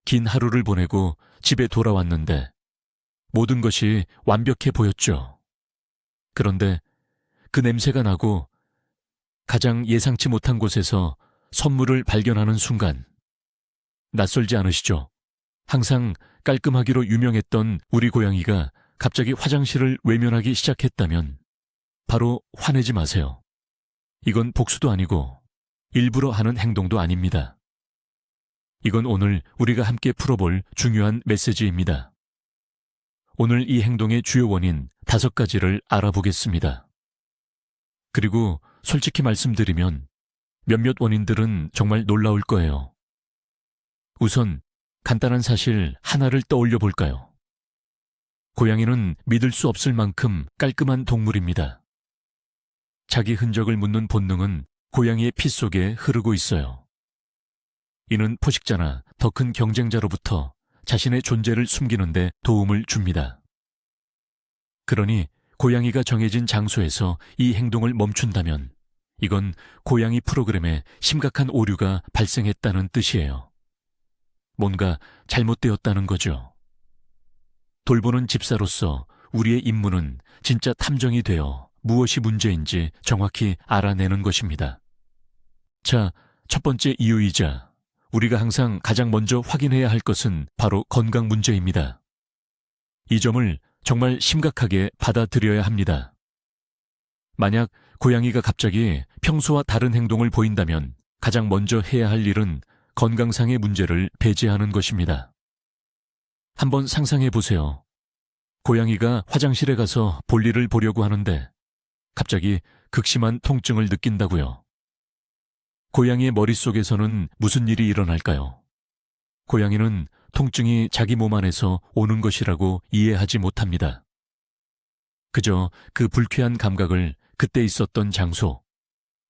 긴 하루를 보내고 집에 돌아왔는데 모든 것이 완벽해 보였죠. 그런데 그 냄새가 나고 가장 예상치 못한 곳에서 선물을 발견하는 순간, 낯설지 않으시죠? 항상 깔끔하기로 유명했던 우리 고양이가 갑자기 화장실을 외면하기 시작했다면 바로 화내지 마세요. 이건 복수도 아니고 일부러 하는 행동도 아닙니다. 이건 오늘 우리가 함께 풀어볼 중요한 메시지입니다. 오늘 이 행동의 주요 원인 5가지를 알아보겠습니다. 그리고 솔직히 말씀드리면 몇몇 원인들은 정말 놀라울 거예요. 우선 간단한 사실 하나를 떠올려 볼까요? 고양이는 믿을 수 없을 만큼 깔끔한 동물입니다. 자기 흔적을 묻는 본능은 고양이의 피 속에 흐르고 있어요. 이는 포식자나 더 큰 경쟁자로부터 자신의 존재를 숨기는 데 도움을 줍니다. 그러니 고양이가 정해진 장소에서 이 행동을 멈춘다면 이건 고양이 프로그램에 심각한 오류가 발생했다는 뜻이에요. 뭔가 잘못되었다는 거죠. 돌보는 집사로서 우리의 임무는 진짜 탐정이 되어 무엇이 문제인지 정확히 알아내는 것입니다. 자, 첫 번째 이유이자 우리가 항상 가장 먼저 확인해야 할 것은 바로 건강 문제입니다. 이 점을 정말 심각하게 받아들여야 합니다. 만약 고양이가 갑자기 평소와 다른 행동을 보인다면 가장 먼저 해야 할 일은 건강상의 문제를 배제하는 것입니다. 한번 상상해 보세요. 고양이가 화장실에 가서 볼일을 보려고 하는데 갑자기 극심한 통증을 느낀다고요. 고양이의 머릿속에서는 무슨 일이 일어날까요? 고양이는 통증이 자기 몸 안에서 오는 것이라고 이해하지 못합니다. 그저 그 불쾌한 감각을 그때 있었던 장소,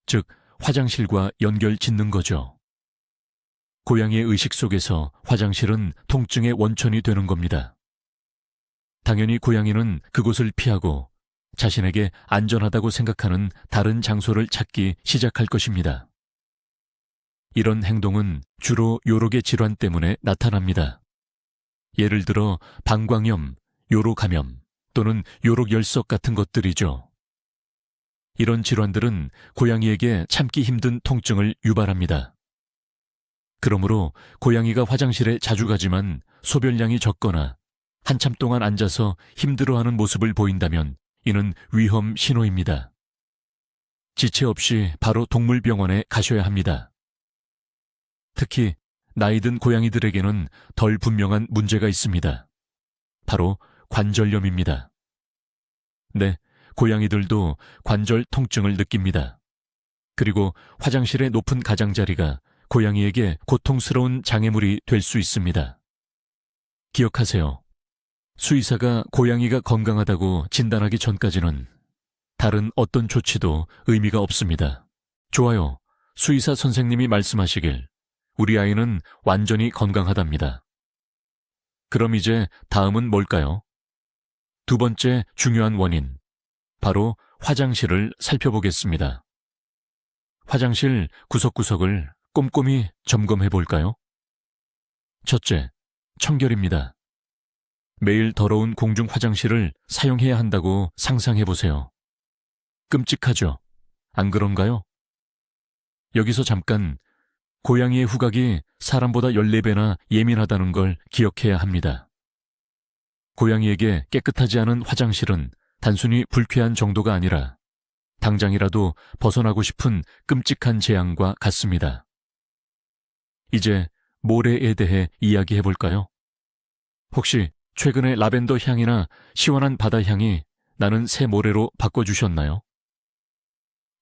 즉 화장실과 연결 짓는 거죠. 고양이의 의식 속에서 화장실은 통증의 원천이 되는 겁니다. 당연히 고양이는 그곳을 피하고 자신에게 안전하다고 생각하는 다른 장소를 찾기 시작할 것입니다. 이런 행동은 주로 요록의 질환 때문에 나타납니다. 예를 들어 방광염, 요로감염 또는 요록열석 같은 것들이죠. 이런 질환들은 고양이에게 참기 힘든 통증을 유발합니다. 그러므로 고양이가 화장실에 자주 가지만 소변량이 적거나 한참 동안 앉아서 힘들어하는 모습을 보인다면 이는 위험 신호입니다. 지체 없이 바로 동물병원에 가셔야 합니다. 특히 나이 든 고양이들에게는 덜 분명한 문제가 있습니다. 바로 관절염입니다. 네, 고양이들도 관절 통증을 느낍니다. 그리고 화장실의 높은 가장자리가 고양이에게 고통스러운 장애물이 될 수 있습니다. 기억하세요. 수의사가 고양이가 건강하다고 진단하기 전까지는 다른 어떤 조치도 의미가 없습니다. 좋아요. 수의사 선생님이 말씀하시길 우리 아이는 완전히 건강하답니다. 그럼 이제 다음은 뭘까요? 두 번째 중요한 원인, 바로 화장실을 살펴보겠습니다. 화장실 구석구석을 꼼꼼히 점검해 볼까요? 첫째, 청결입니다. 매일 더러운 공중 화장실을 사용해야 한다고 상상해 보세요. 끔찍하죠? 안 그런가요? 여기서 잠깐 고양이의 후각이 사람보다 14배나 예민하다는 걸 기억해야 합니다. 고양이에게 깨끗하지 않은 화장실은 단순히 불쾌한 정도가 아니라 당장이라도 벗어나고 싶은 끔찍한 재앙과 같습니다. 이제 모래에 대해 이야기해 볼까요? 혹시 최근에 라벤더 향이나 시원한 바다 향이 나는 새 모래로 바꿔주셨나요?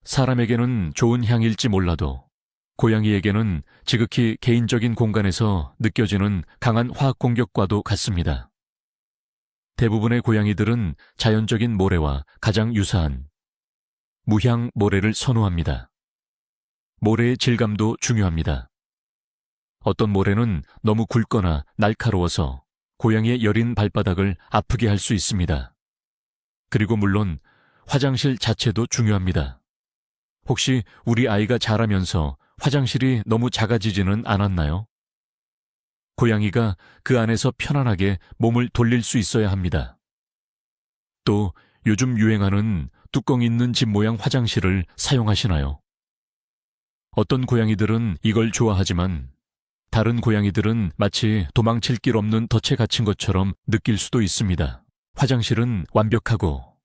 사람에게는 좋은 향일지 몰라도 고양이에게는 지극히 개인적인 공간에서 느껴지는 강한 화학 공격과도 같습니다. 대부분의 고양이들은 자연적인 모래와 가장 유사한 무향 모래를 선호합니다. 모래의 질감도 중요합니다. 어떤 모래는 너무 굵거나 날카로워서 고양이의 여린 발바닥을 아프게 할 수 있습니다. 그리고 물론 화장실 자체도 중요합니다. 혹시 우리 아이가 자라면서 화장실이 너무 작아지지는 않았나요? 고양이가 그 안에서 편안하게 몸을 돌릴 수 있어야 합니다. 또 요즘 유행하는 뚜껑 있는 집 모양 화장실을 사용하시나요? 어떤 고양이들은 이걸 좋아하지만 다른 고양이들은 마치 도망칠 길 없는 덫에 갇힌 것처럼 느낄 수도 있습니다. 화장실은 완벽하고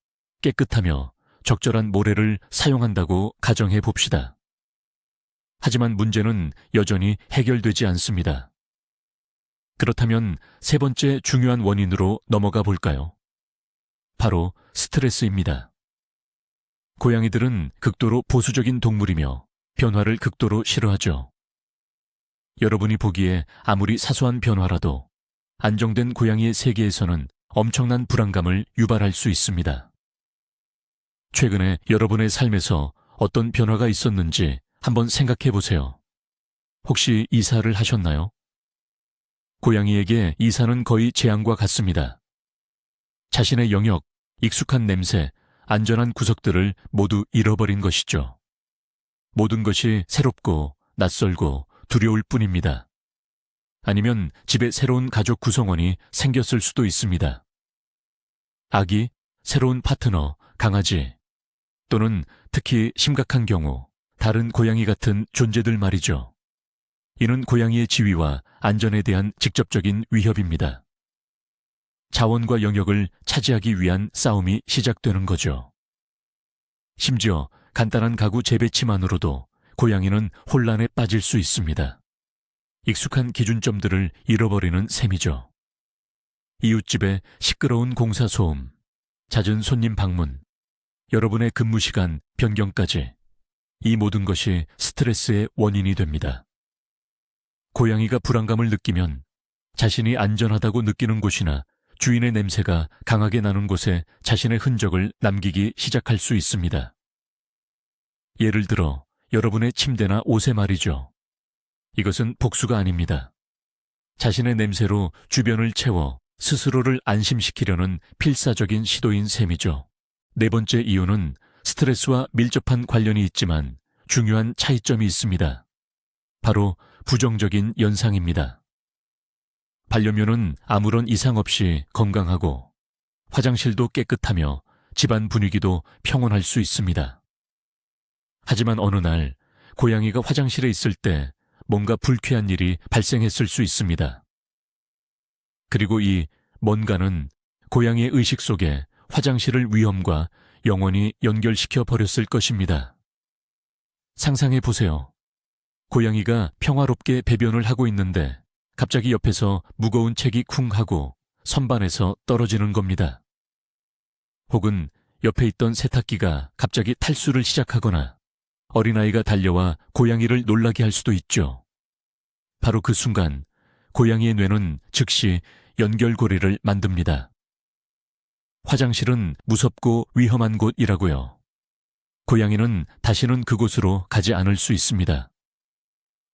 깨끗하며 적절한 모래를 사용한다고 가정해 봅시다. 하지만 문제는 여전히 해결되지 않습니다. 그렇다면 세 번째 중요한 원인으로 넘어가 볼까요? 바로 스트레스입니다. 고양이들은 극도로 보수적인 동물이며 변화를 극도로 싫어하죠. 여러분이 보기에 아무리 사소한 변화라도 안정된 고양이의 세계에서는 엄청난 불안감을 유발할 수 있습니다. 최근에 여러분의 삶에서 어떤 변화가 있었는지 한번 생각해 보세요. 혹시 이사를 하셨나요? 고양이에게 이사는 거의 재앙과 같습니다. 자신의 영역, 익숙한 냄새, 안전한 구석들을 모두 잃어버린 것이죠. 모든 것이 새롭고 낯설고 두려울 뿐입니다. 아니면 집에 새로운 가족 구성원이 생겼을 수도 있습니다. 아기, 새로운 파트너, 강아지, 또는 특히 심각한 경우 다른 고양이 같은 존재들 말이죠. 이는 고양이의 지위와 안전에 대한 직접적인 위협입니다. 자원과 영역을 차지하기 위한 싸움이 시작되는 거죠. 심지어 간단한 가구 재배치만으로도 고양이는 혼란에 빠질 수 있습니다. 익숙한 기준점들을 잃어버리는 셈이죠. 이웃집의 시끄러운 공사 소음, 잦은 손님 방문, 여러분의 근무 시간 변경까지 이 모든 것이 스트레스의 원인이 됩니다. 고양이가 불안감을 느끼면 자신이 안전하다고 느끼는 곳이나 주인의 냄새가 강하게 나는 곳에 자신의 흔적을 남기기 시작할 수 있습니다. 예를 들어 여러분의 침대나 옷에 말이죠. 이것은 복수가 아닙니다. 자신의 냄새로 주변을 채워 스스로를 안심시키려는 필사적인 시도인 셈이죠. 네 번째 이유는 스트레스와 밀접한 관련이 있지만 중요한 차이점이 있습니다. 바로 부정적인 연상입니다. 반려묘는 아무런 이상 없이 건강하고 화장실도 깨끗하며 집안 분위기도 평온할 수 있습니다. 하지만 어느 날 고양이가 화장실에 있을 때 뭔가 불쾌한 일이 발생했을 수 있습니다. 그리고 이 뭔가는 고양이의 의식 속에 화장실을 위험과 영원히 연결시켜 버렸을 것입니다. 상상해 보세요. 고양이가 평화롭게 배변을 하고 있는데 갑자기 옆에서 무거운 책이 쿵 하고 선반에서 떨어지는 겁니다. 혹은 옆에 있던 세탁기가 갑자기 탈수를 시작하거나 어린아이가 달려와 고양이를 놀라게 할 수도 있죠. 바로 그 순간 고양이의 뇌는 즉시 연결고리를 만듭니다. 화장실은 무섭고 위험한 곳이라고요. 고양이는 다시는 그곳으로 가지 않을 수 있습니다.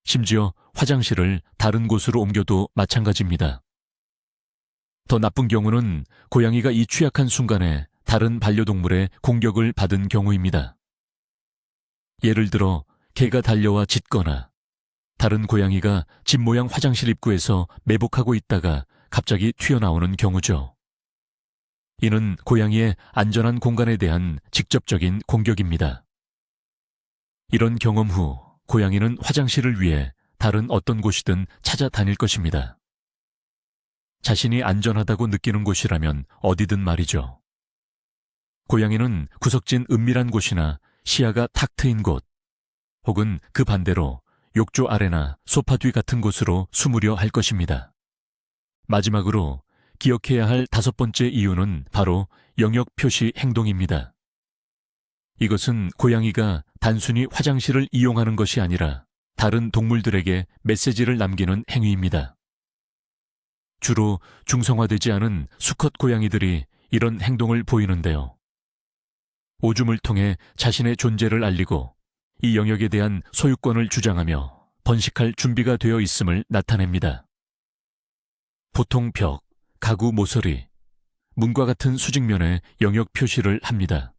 심지어 화장실을 다른 곳으로 옮겨도 마찬가지입니다. 더 나쁜 경우는 고양이가 이 취약한 순간에 다른 반려동물의 공격을 받은 경우입니다. 예를 들어 개가 달려와 짖거나 다른 고양이가 집 모양 화장실 입구에서 매복하고 있다가 갑자기 튀어나오는 경우죠. 이는 고양이의 안전한 공간에 대한 직접적인 공격입니다. 이런 경험 후 고양이는 화장실을 위해 다른 어떤 곳이든 찾아다닐 것입니다. 자신이 안전하다고 느끼는 곳이라면 어디든 말이죠. 고양이는 구석진 은밀한 곳이나 시야가 탁 트인 곳, 혹은 그 반대로 욕조 아래나 소파 뒤 같은 곳으로 숨으려 할 것입니다. 마지막으로 기억해야 할 다섯 번째 이유는 바로 영역 표시 행동입니다. 이것은 고양이가 단순히 화장실을 이용하는 것이 아니라 다른 동물들에게 메시지를 남기는 행위입니다. 주로 중성화되지 않은 수컷 고양이들이 이런 행동을 보이는데요. 오줌을 통해 자신의 존재를 알리고 이 영역에 대한 소유권을 주장하며 번식할 준비가 되어 있음을 나타냅니다. 보통 벽, 가구 모서리, 문과 같은 수직면에 영역 표시를 합니다.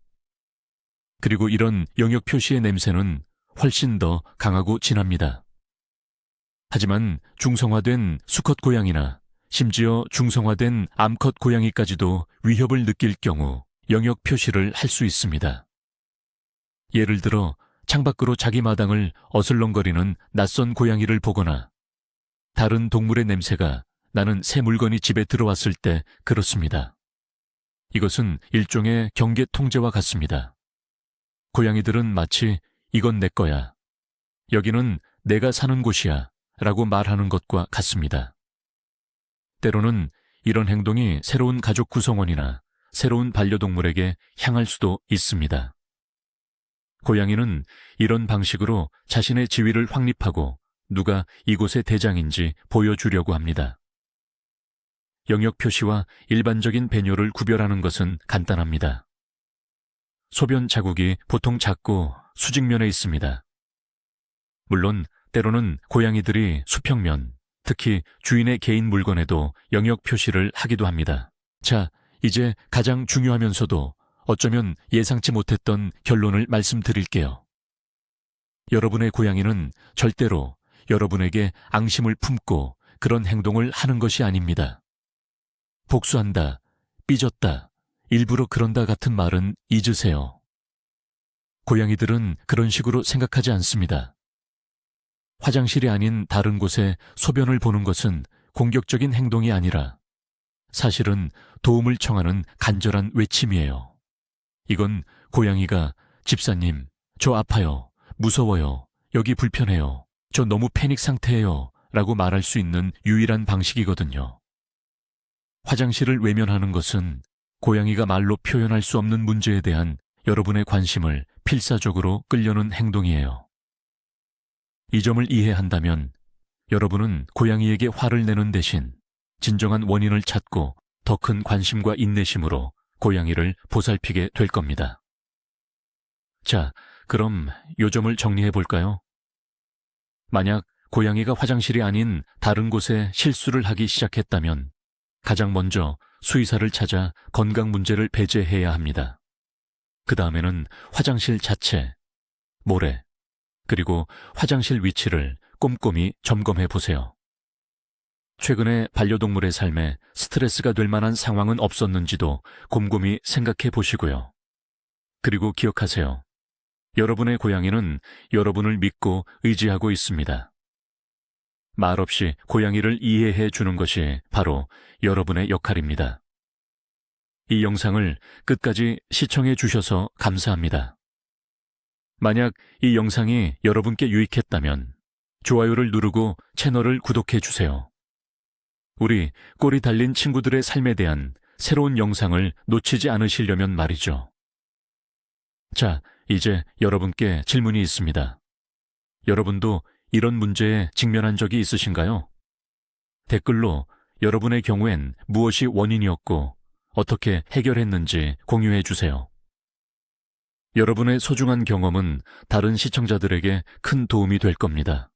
그리고 이런 영역 표시의 냄새는 훨씬 더 강하고 진합니다. 하지만 중성화된 수컷 고양이나 심지어 중성화된 암컷 고양이까지도 위협을 느낄 경우 영역 표시를 할 수 있습니다. 예를 들어 창밖으로 자기 마당을 어슬렁거리는 낯선 고양이를 보거나 다른 동물의 냄새가 나는 새 물건이 집에 들어왔을 때 그렇습니다. 이것은 일종의 경계 통제와 같습니다. 고양이들은 마치 이건 내 거야, 여기는 내가 사는 곳이야 라고 말하는 것과 같습니다. 때로는 이런 행동이 새로운 가족 구성원이나 새로운 반려동물에게 향할 수도 있습니다. 고양이는 이런 방식으로 자신의 지위를 확립하고 누가 이곳의 대장인지 보여주려고 합니다. 영역 표시와 일반적인 배뇨를 구별하는 것은 간단합니다. 소변 자국이 보통 작고 수직면에 있습니다. 물론 때로는 고양이들이 수평면, 특히 주인의 개인 물건에도 영역 표시를 하기도 합니다. 자, 이제 가장 중요하면서도 어쩌면 예상치 못했던 결론을 말씀드릴게요. 여러분의 고양이는 절대로 여러분에게 앙심을 품고 그런 행동을 하는 것이 아닙니다. 복수한다, 삐졌다, 일부러 그런다 같은 말은 잊으세요. 고양이들은 그런 식으로 생각하지 않습니다. 화장실이 아닌 다른 곳에 소변을 보는 것은 공격적인 행동이 아니라 사실은 도움을 청하는 간절한 외침이에요. 이건 고양이가 집사님, 저 아파요, 무서워요, 여기 불편해요, 저 너무 패닉 상태예요 라고 말할 수 있는 유일한 방식이거든요. 화장실을 외면하는 것은 고양이가 말로 표현할 수 없는 문제에 대한 여러분의 관심을 필사적으로 끌려는 행동이에요. 이 점을 이해한다면 여러분은 고양이에게 화를 내는 대신 진정한 원인을 찾고 더 큰 관심과 인내심으로 고양이를 보살피게 될 겁니다. 자, 그럼 요점을 정리해 볼까요? 만약 고양이가 화장실이 아닌 다른 곳에 실수를 하기 시작했다면 가장 먼저 수의사를 찾아 건강 문제를 배제해야 합니다. 그 다음에는 화장실 자체, 모래, 그리고 화장실 위치를 꼼꼼히 점검해 보세요. 최근에 반려동물의 삶에 스트레스가 될 만한 상황은 없었는지도 곰곰이 생각해 보시고요. 그리고 기억하세요. 여러분의 고양이는 여러분을 믿고 의지하고 있습니다. 말없이 고양이를 이해해 주는 것이 바로 여러분의 역할입니다. 이 영상을 끝까지 시청해 주셔서 감사합니다. 만약 이 영상이 여러분께 유익했다면 좋아요를 누르고 채널을 구독해 주세요. 우리 꼬리 달린 친구들의 삶에 대한 새로운 영상을 놓치지 않으시려면 말이죠. 자, 이제 여러분께 질문이 있습니다. 여러분도 이런 문제에 직면한 적이 있으신가요? 댓글로 여러분의 경우엔 무엇이 원인이었고 어떻게 해결했는지 공유해 주세요. 여러분의 소중한 경험은 다른 시청자들에게 큰 도움이 될 겁니다.